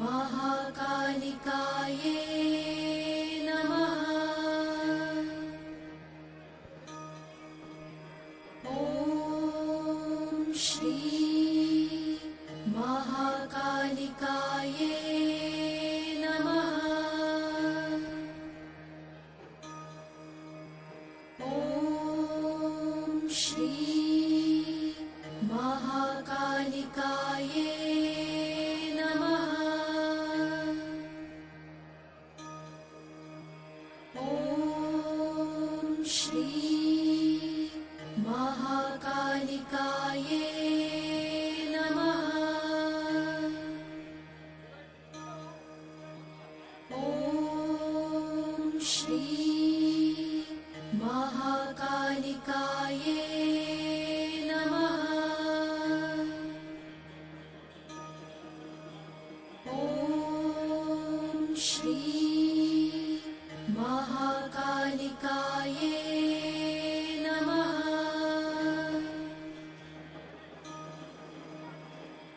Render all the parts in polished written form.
महाकालिकाये नमः। ॐ श्री महाकालिकाये नमः। ॐ श्री महाकालिकाये नमः। ॐ श्री महाकालिकाये नमः। ॐ श्री महाकालिकाये नमः। ॐ श्री महाकालिकाये नमः।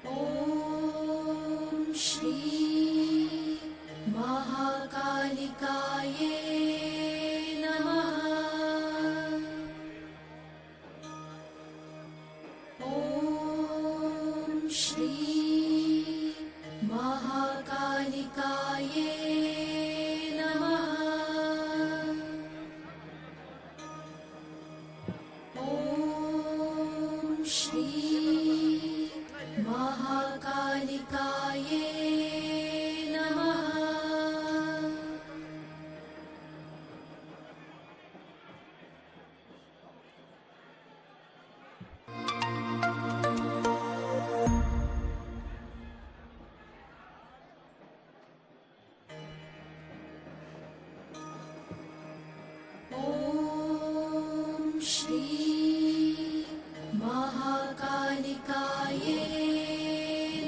ॐ श्री महाकालिकाये नमः। ॐ श्री महाकालिकाये नमः। ॐ श्री महाकालिकाये नमः। ॐ श्री महाकालिकाये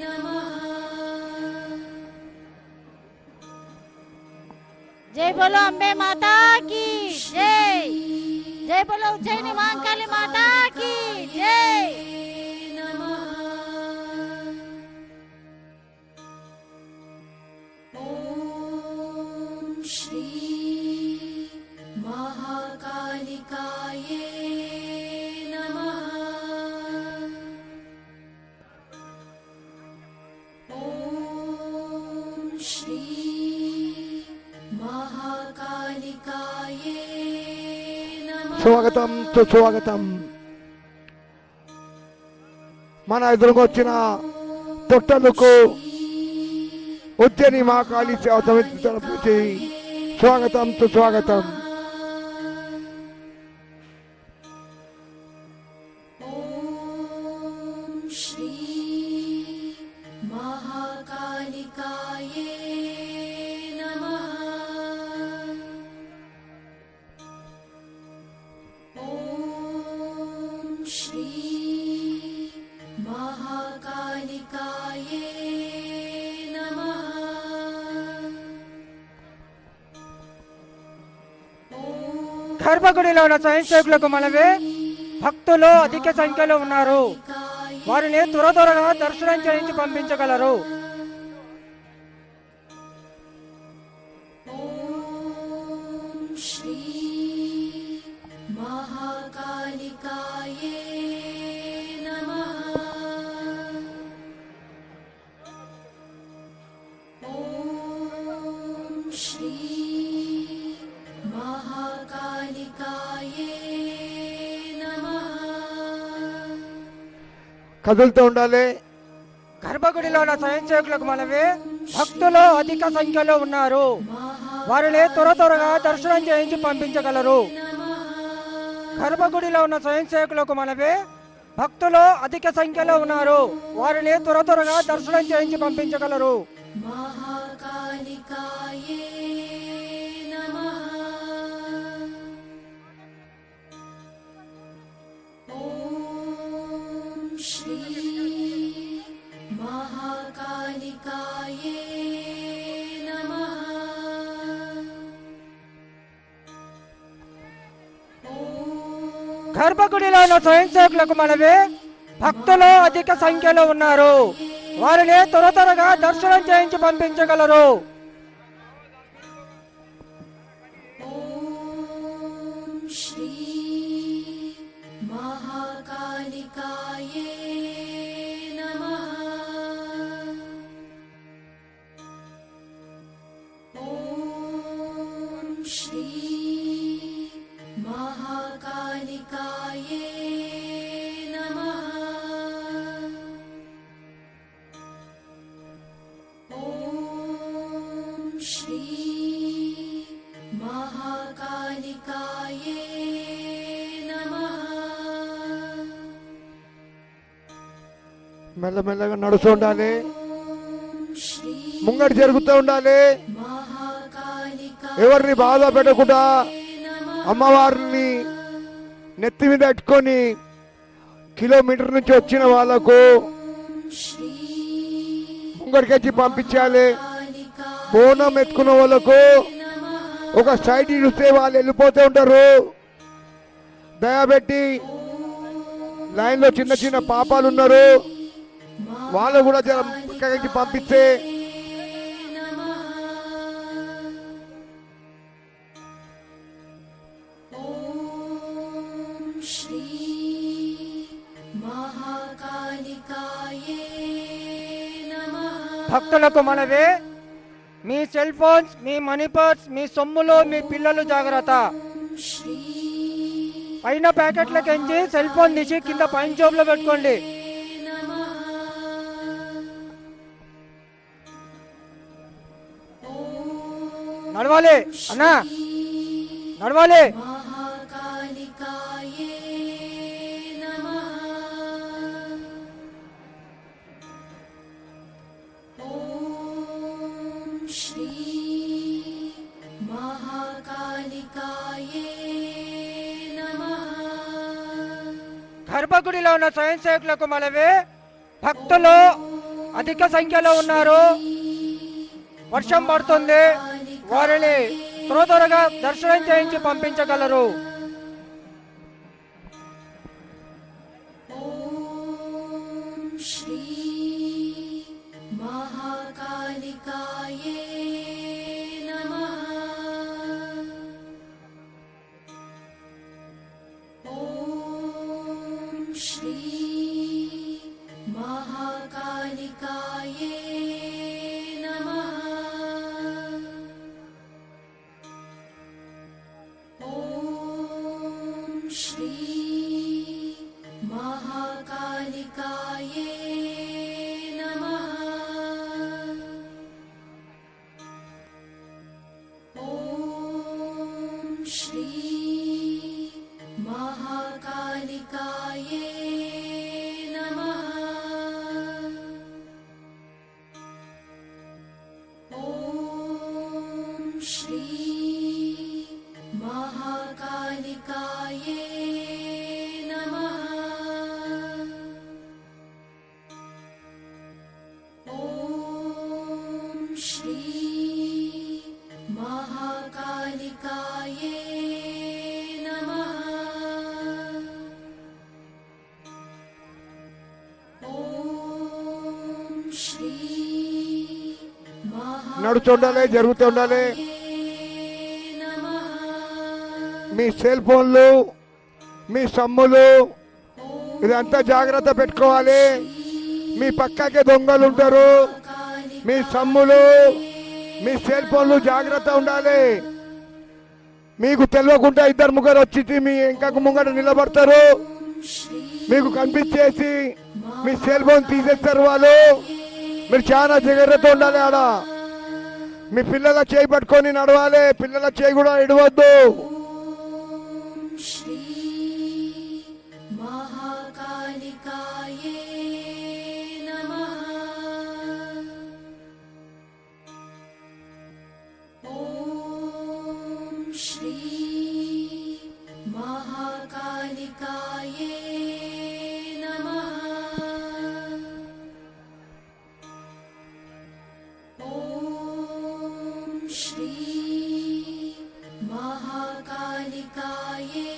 नमः। जय बोलो अम्बे माता की जय। जय बोलो उज्जैनी महाकाली माता की जय। नमः। ॐ श्री महाकालिकाये नमः। ॐ श्री महाकालिकाये नमः। స్వాగతం సుస్వాగతం. మన ఎదురుకొచ్చిన తొట్టలకు ఉజ్జయిని మహాకాళి సేవ సమితి తరపు నుంచి స్వాగతం సుస్వాగతం. ॐ श्री महाकालिकाये नमः। ॐ श्री महाकालिकाये नमः। గర్భగుడిలో ఉన్న స్వయం సేవకులకు మనవి, భక్తులు అధిక సంఖ్యలో ఉన్నారు, వారిని త్వరగా దర్శనం చేయించి పంపించగలరు. ॐ श्री महाकालिकाये नमः। ॐ श्री महाकालिकाये नमः। కదులుతూ ఉండాలి. గర్భగుడిలో ఉన్న స్వయం సేవకులకు మనవి, భక్తులు అధిక సంఖ్యలో ఉన్నారు, వారిని త్వరగా దర్శనం చేయించి పంపించగలరు. గర్భగుడిలో ఉన్న స్వయం సేవకులకు మనవి, భక్తులు అధిక సంఖ్యలో ఉన్నారు, వారిని త్వరగా దర్శనం చేయించి పంపించగలరు. महाकालिकाये नमः। ॐ श्री महाकालिकाये नमः। గర్భగుడిలో ఉన్న స్వయం సేవకులకు మనవి, భక్తులు అధిక సంఖ్యలో ఉన్నారు, వారిని త్వర త్వరగా దర్శనం చేయించి పంపించగలరు. ॐ श्री महाकालिकाये नमः। ॐ श्री महाकालिकाये नमः। ॐ श्री महाकालिकाये नमः। మెల్లమెల్లగా నడుస్తూ ఉండాలి, ॐ श्री ముంగడి జరుగుతూ ఉండాలి. महाकालिकाये ఎవరిని బాధ పెట్టకుండా नमः। అమ్మవారిని నెత్తి మీద పెట్టుకొని కిలోమీటర్ నుంచి వచ్చిన వాళ్ళకు ॐ श्री ముంగడికి పంపించాలి. कालिकाये బోనం ఎత్తుకున్న వాళ్ళకు नमः। ఒక సైడ్ చూస్తే వాళ్ళు వెళ్ళిపోతూ ఉంటారు. దయబెట్టి లైన్లో చిన్న చిన్న పాపాలు ఉన్నారు, వాళ్ళు కూడా జర పక్కకి పంపిస్తే ॐ श्री महाकालिकाये नमः। భక్తులకు మనవి, మీ సెల్ ఫోన్స్, మీ మనీ పర్స్, మీ సొమ్ములు, మీ పిల్లలు జాగ్రత్త. श्री పైన ప్యాకెట్లకెంచి సెల్ ఫోన్ తీసి కింద పైన జోబులో పెట్టుకోండి. नमः। నడవాలి అన్నా, నడవాలి. महाकालिकाये नमः। ॐ श्री महाकालिकाये नमः। గర్భగుడిలో ఉన్న స్వయం సేవకులకు మనవి, భక్తులు అధిక సంఖ్యలో ఉన్నారు, వర్షం పడుతుంది, వారిని త్వరగా దర్శనం చేయించి పంపించగలరు. ॐ श्री महाकालिकाये नमः। ॐ श्री महाकालिकाये नमः। ॐ श्री महाकालिकाये नमः। ॐ श्री महाकालिकाये नमः। ॐ श्री महाकालिकाये नमः। ॐ श्री महाकालिकाये नमः। ॐ श्री నడుస్తూ ఉండాలి, జరుగుతూ ఉండాలి. नमः। మీ సెల్ ఫోన్లు, మీ సమ్ములు ఇదంతా జాగ్రత్త పెట్టుకోవాలి. మీ పక్కకే దొంగలు ఉంటారు. మీ సమ్ములు, మీ సెల్ ఫోన్లు జాగ్రత్త ఉండాలి. మీకు తెలియకుండా ఇద్దరు ముగ్గురు వచ్చి మీ ఇంకకు ముంగట నిలబడతారు. మీకు కనిపించేసి మీ సెల్ ఫోన్ తీసేస్తారు వాళ్ళు. మీరు చాలా జాగ్రత్త ఉండాలి. ఆడ మీ పిల్లల చేయి పట్టుకొని నడవాలి. పిల్లల చేయి కూడా ఇడవద్దు. श्री महाकालिकाये नमः। ॐ श्री महाकालिकाये नमः। ॐ श्री महाकालिकाये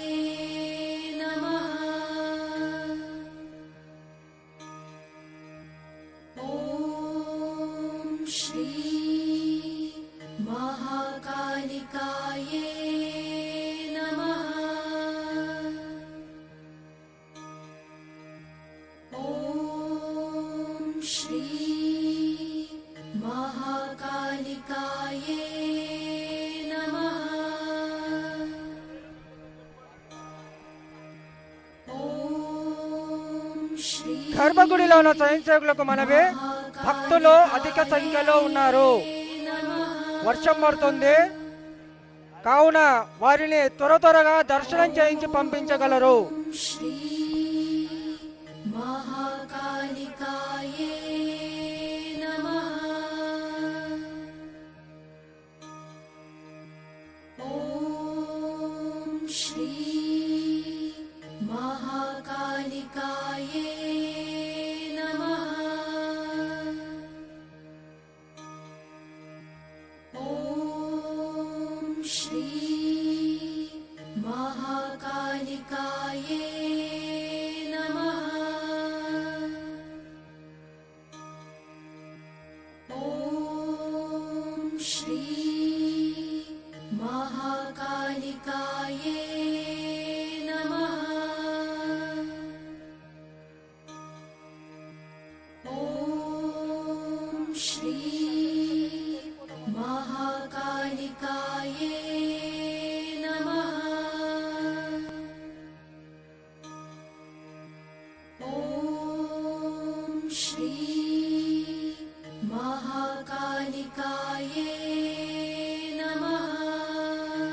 श्री महाकालिकाये नमः ॐ श्री महाकालिकाये नमः ॐ श्री గర్భగుడిలో ఉన్న స్వయం సేవకులకు మనవి భక్తులు అధిక సంఖ్యలో ఉన్నారు. వర్షం పడుతుంది కావున వారిని త్వరగా దర్శనం చేయించి పంపించగలరు. श्री